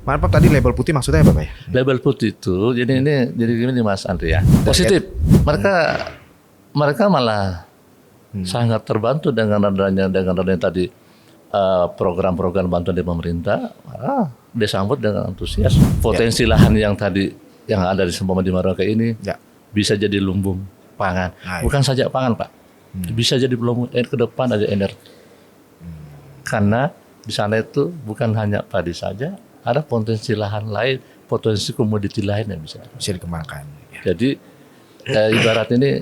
Maaf Pak, tadi label putih maksudnya apa Pak ya? Label putih itu, jadi gini Mas Andri ya. Positif. Mereka malah sangat terbantu dengan adanya tadi program-program bantuan dari pemerintah. Disambut dengan antusias. Potensi lahan yang tadi yang ada di Merauke ini bisa jadi lumbung pangan. Bukan saja pangan Pak, bisa jadi lumbung ke depan ada energi. Karena di sana itu bukan hanya padi saja, ada potensi lahan lain, potensi komoditi lain yang bisa dikembangkan. Jadi ibarat ini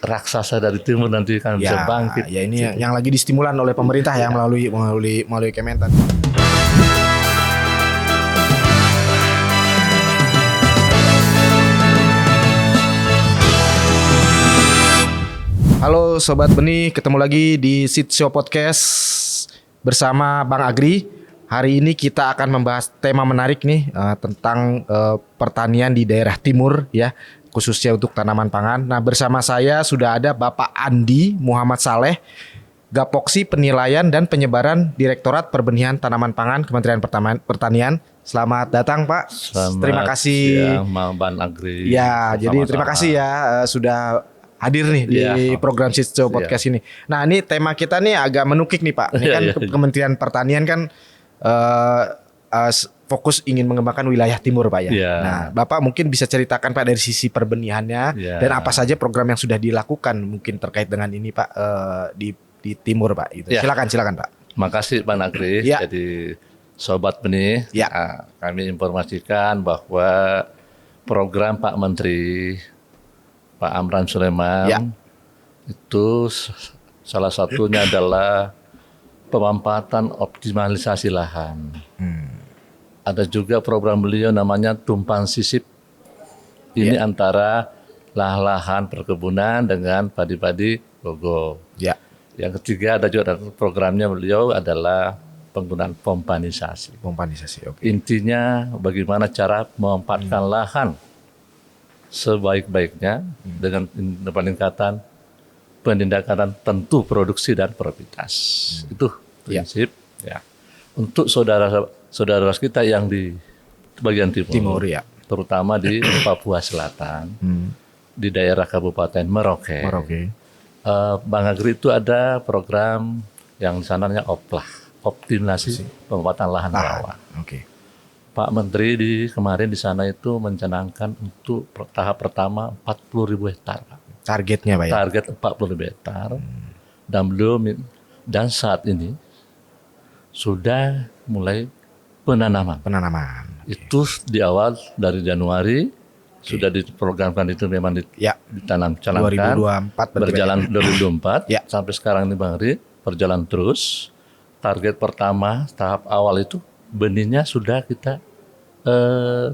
raksasa dari timur nanti kan bisa bangkit. Ya ini yang lagi distimulan oleh pemerintah ya melalui Kementan. Halo Sobat Benih, ketemu lagi di Seed Show Podcast bersama Bang Agri. Hari ini kita akan membahas tema menarik nih tentang pertanian di daerah timur ya, khususnya untuk tanaman pangan. Nah, bersama saya sudah ada Bapak Andi Muhammad Saleh, Gapoksi Penilaian dan Penyebaran Direktorat Perbenihan Tanaman Pangan Kementerian Pertanian. Selamat datang Pak. Terima kasih. Bang Agri. Ya, jadi terima kasih ya sudah hadir nih di program Seed Show Podcast ini. Nah, ini tema kita nih agak menukik nih Pak. Ini kan Kementerian Pertanian kan fokus ingin mengembangkan wilayah timur Pak ya. Nah, Bapak mungkin bisa ceritakan Pak dari sisi perbenihannya dan apa saja program yang sudah dilakukan mungkin terkait dengan ini Pak di timur Pak. Gitu. Silakan Pak. Makasih Pak Agri. Jadi Sobat Benih, kami informasikan bahwa program Pak Menteri Pak Amran Sulaiman itu salah satunya adalah pemampatan optimalisasi lahan. Ada juga program beliau namanya Tumpang Sisip. Ini antara lahan perkebunan dengan padi-padi logo. Yang ketiga ada juga programnya beliau adalah penggunaan pompanisasi. Intinya bagaimana cara memanfaatkan lahan sebaik-baiknya dengan peningkatan penindakan tentu produksi dan produktivitas. Itu prinsip untuk saudara kita yang di bagian timur terutama di Papua Selatan, di daerah Kabupaten Merauke. Bang Agri itu ada program yang di sananya optimalisasi pemanfaatan lahan rawa. Pak Menteri kemarin di sana itu mencanangkan untuk tahap pertama 40.000 hektar. Targetnya Pak ya? Target 40.000 hektar. Dan saat ini sudah mulai penanaman. Itu di awal dari Januari sudah diprogramkan itu memang canangkan 2024 berjalan 2024 sampai sekarang ini Bang Ri berjalan terus. Target pertama tahap awal itu benihnya sudah kita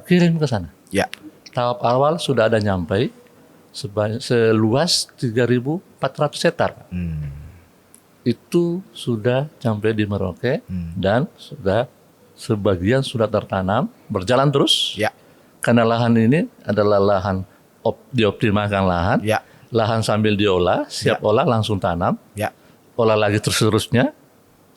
kirim ke sana. Tahap awal sudah ada nyampe seluas 3.400 hektar. Itu sudah sampai di Merauke dan sudah sebagian sudah tertanam, berjalan terus. Karena lahan ini adalah lahan dioptimalkan lahan. Lahan sambil diolah, siap olah langsung tanam. Olah lagi terus-terusnya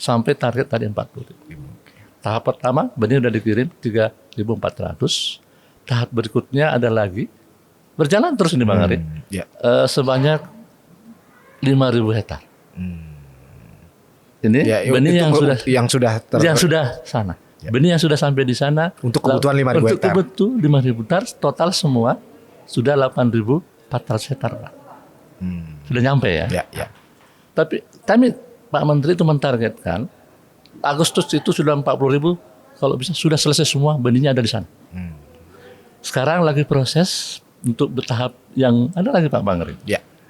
sampai target tadi 40.000. Tahap pertama benih sudah dikirim 3.400. Tahap berikutnya ada lagi berjalan terus ini Bang Ari. Sebanyak 5.000 hektar. Ini benih yang sudah sana. Benih yang sudah sampai di sana untuk kebutuhan 5.000 hektar. Untuk 5.000 hektar total semua sudah 8.400 hektar Pak. Sudah nyampe ya. Tapi kami Pak Menteri itu mentargetkan Agustus itu sudah 40.000, kalau bisa sudah selesai semua benihnya ada di sana. Sekarang lagi proses untuk bertahap yang ada lagi Pak Bang Ri.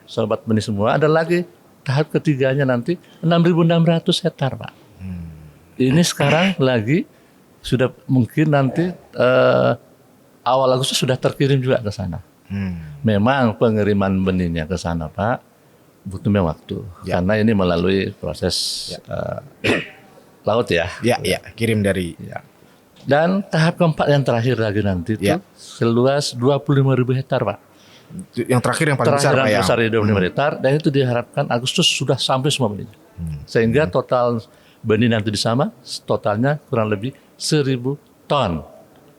Sobat benih semua ada lagi tahap ketiganya nanti 6.600 hektar Pak. Ini sekarang lagi sudah mungkin nanti awal Agustus sudah terkirim juga ke sana. Memang pengiriman benihnya ke sana Pak butuh waktu karena ini melalui proses laut kirim dari. Dan tahap keempat yang terakhir lagi nanti itu seluas 25.000 hektar Pak. Yang terakhir yang paling besar Pak ya. Besar 25 hektar dan itu diharapkan Agustus sudah sampai semua benih. Sehingga total benih nanti di sana totalnya kurang lebih 1.000 ton,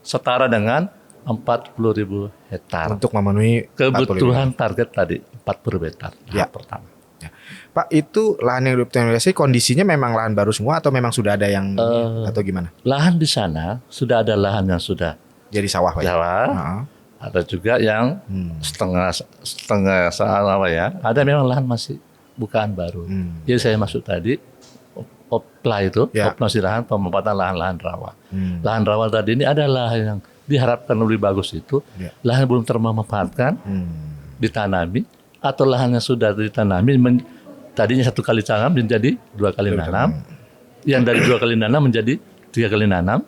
setara dengan 40.000 hektar. Untuk memenuhi Kebutuhan target tadi 40 hektar Ya. pertama. Ya. Pak, itu lahan yang dioptimalisasi kondisinya memang lahan baru semua atau memang sudah ada yang atau gimana? Lahan di sana sudah ada lahan yang sudah Jadi sawah, Pak. Jawa, Heeh. ada juga yang setengah apa ya. Ada memang lahan masih bukaan baru. Jadi saya masuk tadi opla itu, Ya. operasi lahan pemanfaatan lahan-lahan rawa. Lahan rawa tadi ini adalah yang diharapkan lebih bagus itu Ya. lahan belum termanfaatkan, ditanami, atau lahan yang sudah ditanami tadinya 1 kali tanam menjadi 2 kali nanam, yang dari 2 kali nanam menjadi 3 kali nanam,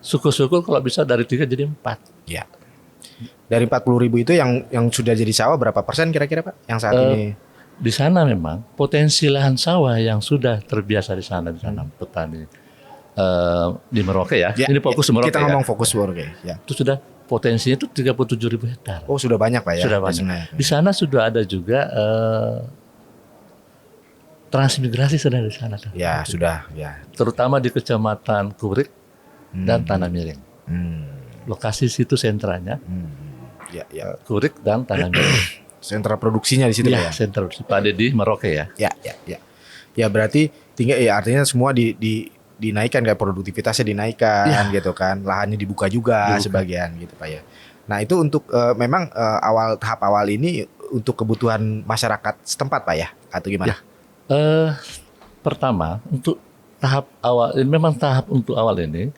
syukur-syukur kalau bisa dari 3 jadi 4. Ya. Dari 40.000 itu yang sudah jadi sawah berapa persen kira-kira, Pak? Yang saat ini Di sana memang potensi lahan sawah yang sudah terbiasa di sana petani di Merauke ya. Ini fokus Merauke. Kita ngomong fokus Merauke. Ya. Itu sudah potensinya itu 37.000 hektar. Oh, sudah banyak, Pak ya. Sudah banyak. Di sana sudah ada juga transmigrasi sudah di sana. Ya, sudah, ya. Terutama di Kecamatan Kurik dan Tanah Miring. Lokasi situ sentranya. Ya, ya. Kurik dan Tanah Miring. Sentra produksinya di situ, Pak Ya, ya. sentra pada di Merauke ya. Ya, ya, ya. Ya, berarti tinggal ya artinya semua dinaikkan, kayak produktivitasnya dinaikkan gitu kan. Lahannya dibuka juga sebagian gitu, Pak ya. Nah, itu untuk memang tahap awal ini untuk kebutuhan masyarakat setempat, Pak ya, atau gimana? Pertama, untuk tahap awal ini memang tahap untuk awal ini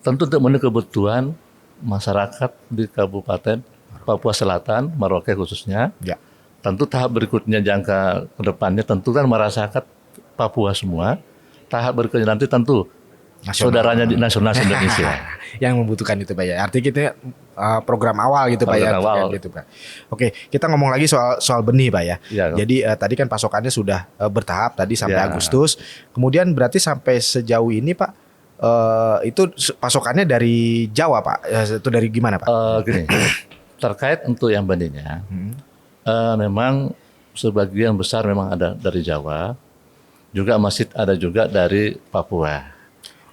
tentu untuk memenuhi kebutuhan masyarakat di Kabupaten Papua Selatan, Merauke khususnya. Ya. Tentu tahap berikutnya jangka ke depannya tentu kan masyarakat Papua semua. Tahap berikutnya nanti tentu saudaranya di nasional Indonesia. Yang membutuhkan itu, Pak ya. Artinya kita program awal gitu, Pak ya. Awal. Gitu, Pak. Oke, kita ngomong lagi soal benih, Pak ya. Ya. Jadi tadi kan pasokannya sudah bertahap tadi sampai Ya. Agustus. Kemudian berarti sampai sejauh ini, Pak, itu pasokannya dari Jawa, Pak. Itu dari gimana, Pak? Gini, terkait untuk yang benihnya, memang sebagian besar memang ada dari Jawa, juga masih ada juga dari Papua.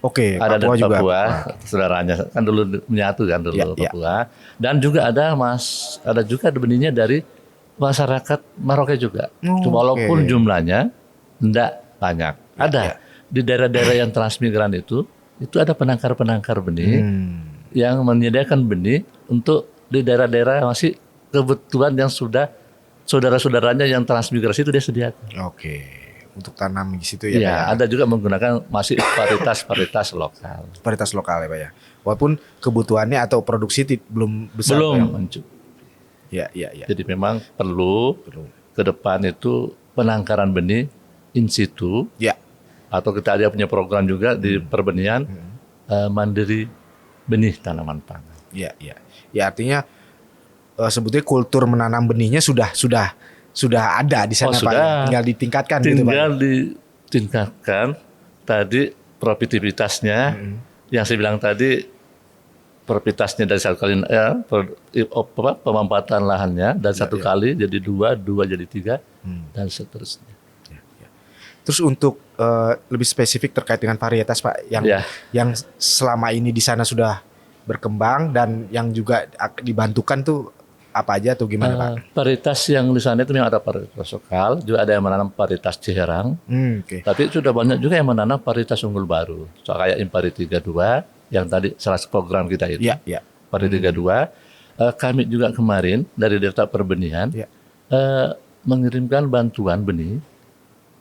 Oke, Ada Papua dari juga. Papua, saudaranya kan dulu menyatu kan dulu Ya, ya. Papua, dan juga ada juga benihnya dari masyarakat Merauke juga. Oh, Walaupun oke. jumlahnya tidak banyak. Ada ya. di daerah-daerah yang transmigran itu ada penangkar-penangkar benih yang menyediakan benih untuk di daerah-daerah masih kebutuhan yang sudah saudara-saudaranya yang transmigrasi itu dia sediakan. Oke, untuk tanam di situ ya, Ya, Pak ya. ada juga menggunakan masih varietas lokal. Varietas lokal ya, Pak ya. Walaupun kebutuhannya atau produksi belum besar. Belum Pak, ya. mencukupi. Ya. Jadi memang perlu ke depan itu penangkaran benih in situ, Ya. atau kita ada punya program juga di perbenihan mandiri benih tanaman pangan. Ya. Ya, artinya sebetulnya kultur menanam benihnya sudah ada di sana, Pak. sudah. Ya. Tinggal ditingkatkan gitu, Pak. Tinggal ditingkatkan tadi produktivitasnya yang saya bilang tadi, produktivitasnya dari 1 kali pemanfaatan lahannya dari 1 kali jadi 2 jadi 3 dan seterusnya. Terus untuk lebih spesifik terkait dengan varietas, Pak, yang selama ini di sana sudah berkembang dan yang juga dibantukan tuh apa aja tuh gimana, Pak? Varietas yang di sana itu memang ada varietas lokal, juga ada yang menanam varietas Ciherang. Oke. Tapi sudah banyak juga yang menanam varietas unggul baru. So, kayak Impari 32 yang tadi salah satu program kita itu. Ya. Impari 32. Kami juga kemarin dari Direktorat Perbenihan mengirimkan bantuan benih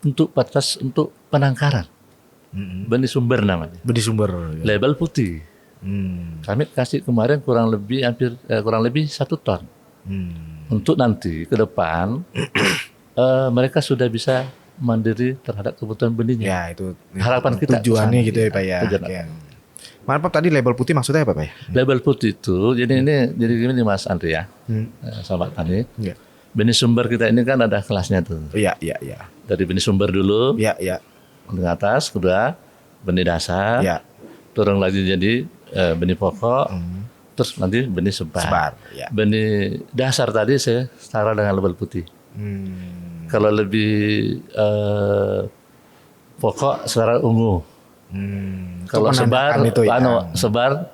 untuk penangkaran. Benih sumber namanya. Benih sumber. Ya. Label putih. Kami kasih kemarin kurang lebih 1 ton. Untuk nanti ke depan mereka sudah bisa mandiri terhadap kebutuhan benihnya. Ya, itu Harapan kita tujuannya kesana, gitu ya, Pak ya. tujuan. Ya. Maaf, tadi label putih maksudnya apa, Pak ya? Label putih itu jadi gini Mas Andri ya, sahabat tani. Ya. Benih sumber kita ini kan ada kelasnya tuh. Iya. Dari benih sumber dulu, Ya. ke atas, kedua benih dasar, Ya. turun lagi jadi benih pokok, terus nanti benih sebar. Ya. Benih dasar tadi saya setara dengan label putih. Kalau lebih pokok setara ungu. Kalau sebar, itu ya. sebar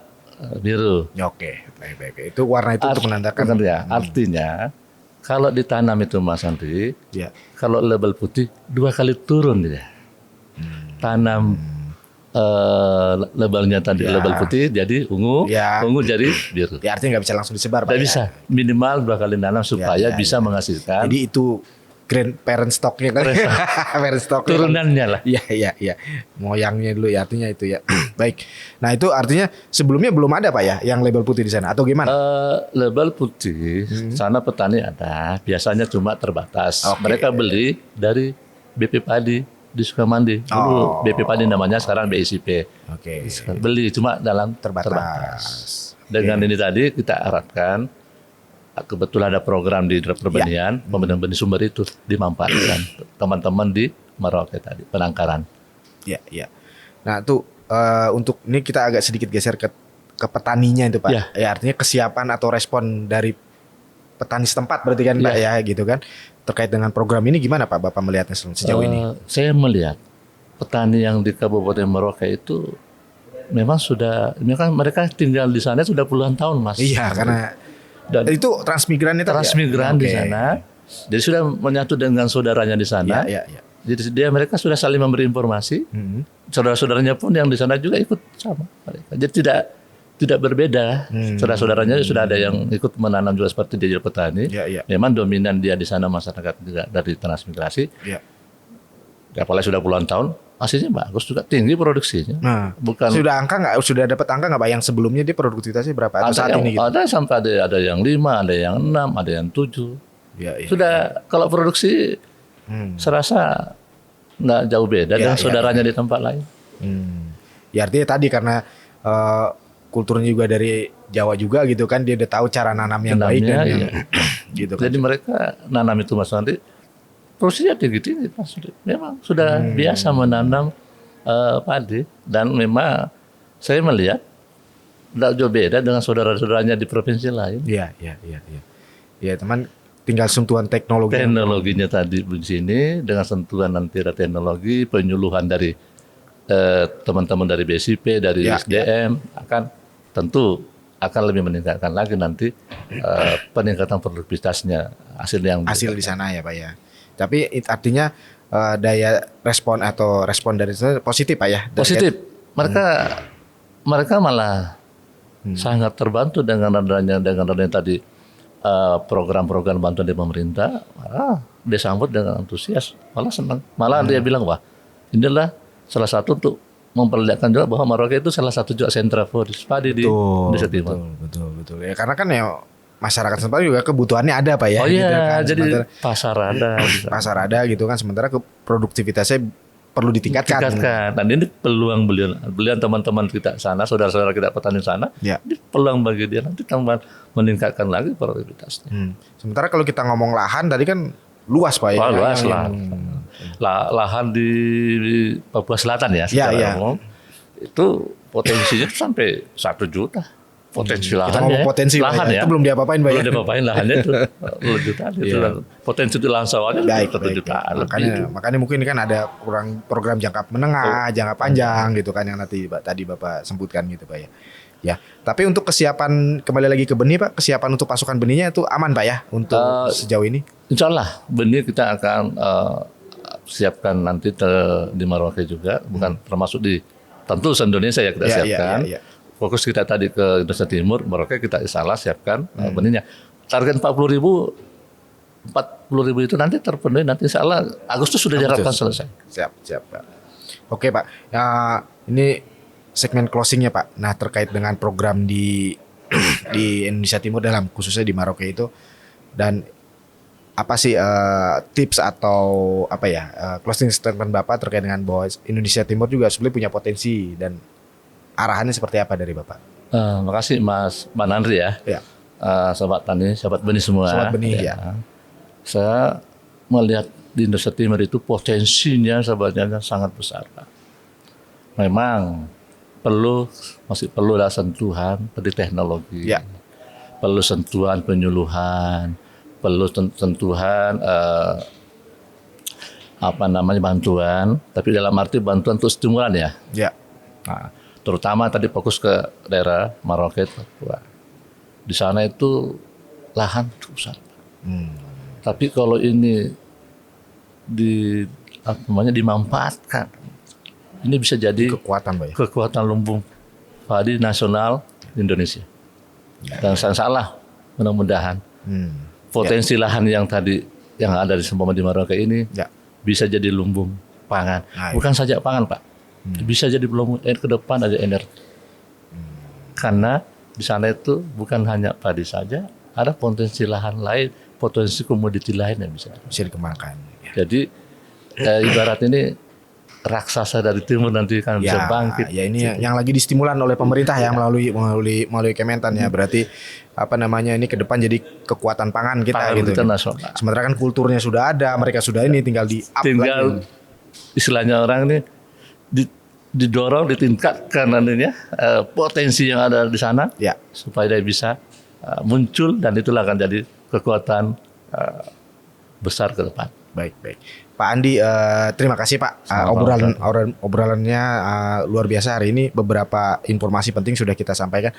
biru. Oke, baik. Itu warna itu untuk menandakan. Ya, artinya kalau ditanam itu Mas Andri, Ya. kalau label putih 2 kali turun dia. Tanam labelnya tadi label putih jadi ungu, ungu jadi biru. Ya artinya nggak bisa langsung disebar, Pak. Nggak bisa, minimal 2 kali nanam supaya bisa menghasilkan. Jadi itu parent stocknya kan, parent stock turunannya lah. Iya, moyangnya dulu ya, artinya itu ya. Baik. Nah itu artinya sebelumnya belum ada Pak ya, yang label putih di sana atau gimana? Label putih, sana petani ada, biasanya cuma terbatas. Mereka beli dari BP Padi di Sukamandi. Dulu BP Padi namanya, sekarang BICP. Beli cuma dalam terbatas. Dengan ini tadi kita harapkan, kebetulan ada program di pertanian, pembinaan benih sumber itu dimanfaatkan teman-teman di Merauke tadi, penangkaran. Iya. Nah tuh untuk ini kita agak sedikit geser ke petaninya itu Pak. Ya artinya kesiapan atau respon dari petani setempat berarti kan Pak ya gitu kan. Terkait dengan program ini gimana Pak Bapak melihatnya sejauh ini? Saya melihat petani yang di Kabupaten Merauke itu memang sudah, ini kan mereka tinggal di sana sudah puluhan tahun Mas. Iya karena dan itu transmigran itu di sana. Jadi sudah menyatu dengan saudaranya di sana. Iya. Jadi mereka sudah saling memberi informasi. Saudara-saudaranya pun yang di sana juga ikut sama mereka. Jadi tidak berbeda. Saudara-saudaranya sudah ada yang ikut menanam juga seperti dia jadi petani. Memang dominan dia di sana masyarakat juga dari transmigrasi. Apalagi sudah puluhan tahun, hasilnya bagus juga, tinggi produksinya. Nah, sudah dapat angka nggak Pak yang sebelumnya dia produktivitasnya berapa atau saat ini? Gitu? Ada sampai ada yang 5, ada yang 6, ada yang 7. Sudah kalau produksi serasa nggak jauh beda dengan saudaranya di tempat lain. Ya artinya tadi karena kulturnya juga dari Jawa juga gitu kan, dia udah tahu cara nanam yang baik dan yang gitu kan. Jadi mereka nanam itu Mas Andri, produksinya tinggi-tinggi Mas. Memang sudah biasa menanam padi dan memang saya melihat tidak jauh beda dengan saudara-saudaranya di provinsi lain. Iya. Ya teman, tinggal sentuhan teknologi. Teknologinya tadi di sini dengan sentuhan nanti ada teknologi penyuluhan dari teman-teman dari BCP, dari SDM tentu akan lebih meningkatkan lagi nanti peningkatan produktivitasnya hasil di sana ya Pak ya. Tapi artinya daya respon dari sana positif Pak ya? Positif. Mereka malah sangat terbantu dengan adanya tadi program-program bantuan dari pemerintah. Dia sambut dengan antusias, malah senang. Malah dia bilang, wah inilah salah satu untuk memperlihatkan juga bahwa Merauke itu salah satu juga sentra padi di Indonesia Timur. Betul. Ya karena kan ya masyarakat setempat juga kebutuhannya ada Pak ya. Oh iya, gitu kan. jadi pasar ada gitu kan, sementara produktivitasnya perlu ditingkatkan. Dan ini peluang beliau teman-teman kita sana, saudara-saudara kita petani sana, ini peluang bagi dia nanti tambah meningkatkan lagi produktivitasnya. Sementara kalau kita ngomong lahan tadi kan luas Pak ya. Luas lah. Lahan di Papua Selatan ya secara umum itu potensinya sampai 1 juta. Potensi lahannya. Kita ngomong potensi lahan ya. Itu belum diapa-apain Pak ya. Belum diapa-apain lahannya itu jutaan itu. Potensi itu lahan sawahnya 1 jutaan. Makanya mungkin ini kan ada program jangka menengah, jangka panjang gitu kan yang nanti tadi Bapak sebutkan gitu Pak ya. Ya, tapi untuk kesiapan kembali lagi ke benih Pak, kesiapan untuk pasukan benihnya itu aman Pak ya untuk sejauh ini? Insya Allah benih kita akan siapkan nanti di Merauke juga, bukan termasuk di tentu se-Indonesia ya kita siapkan. Fokus kita tadi ke Indonesia Timur, Merauke kita insya Allah siapkan benihnya. Target 40.000 itu nanti terpenuhi, nanti insya Allah Agustus sudah diharapkan selesai. Siap Pak. Oke Pak, ini segmen closingnya Pak. Nah terkait dengan program di Indonesia Timur khususnya di Merauke itu, dan apa sih tips atau closing statement Bapak terkait dengan bahwa Indonesia Timur juga sebenarnya punya potensi dan arahannya seperti apa dari Bapak? Makasih Mas Manandri ya. Sobat tani, sobat benih semua. Sobat benih ya. Saya melihat di Indonesia Timur itu potensinya sebenarnya sangat besar Pak. Memang masih perlu ada sentuhan dari teknologi, perlu sentuhan penyuluhan, perlu sentuhan bantuan, tapi dalam arti bantuan untuk stimulan ya. Ya. Nah, terutama tadi fokus ke daerah Maroke, Papua. Di sana itu lahan cukup besar. Tapi kalau ini dimanfaatkan, ini bisa jadi kekuatan lumbung padi nasional Indonesia. Dan salah, mudah-mudahan potensi lahan yang tadi yang ada di Maroke ini bisa jadi lumbung pangan. Bukan saja pangan, Pak. Bisa jadi lumbung ke depan ada energi. Karena di sana itu bukan hanya padi saja, ada potensi lahan lain, potensi komoditi lain yang bisa dikembangkan. Jadi ibarat ini raksasa dari timur nanti kan bisa bangkit. Ya ini yang lagi distimulan oleh pemerintah ya melalui Kementan ya. Berarti ini ke depan jadi kekuatan pangan kita gitu. Sementara kan kulturnya sudah ada, mereka sudah ini tinggal lagi. Istilahnya orang ini didorong, ditingkatkan nantinya potensi yang ada di sana supaya dia bisa muncul, dan itulah akan jadi kekuatan besar ke depan. Baik. Pak Andi, terima kasih Pak. Obrolannya luar biasa hari ini. Beberapa informasi penting sudah kita sampaikan.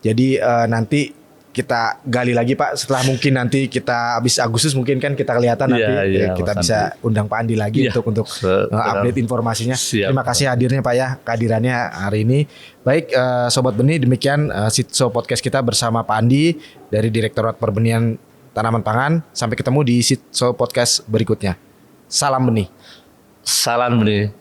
Jadi nanti kita gali lagi Pak. Setelah mungkin nanti kita habis Agustus mungkin kan kita kelihatan nanti kita bisa undang Pak Andi lagi untuk update informasinya. Siap. Terima kasih hadirnya Pak ya, kehadirannya hari ini. Baik, Sobat Benih, demikian Sitso Podcast kita bersama Pak Andi dari Direktorat Perbenihan Tanaman Pangan. Sampai ketemu di Sitso Podcast berikutnya. Salam benih. Salam benih.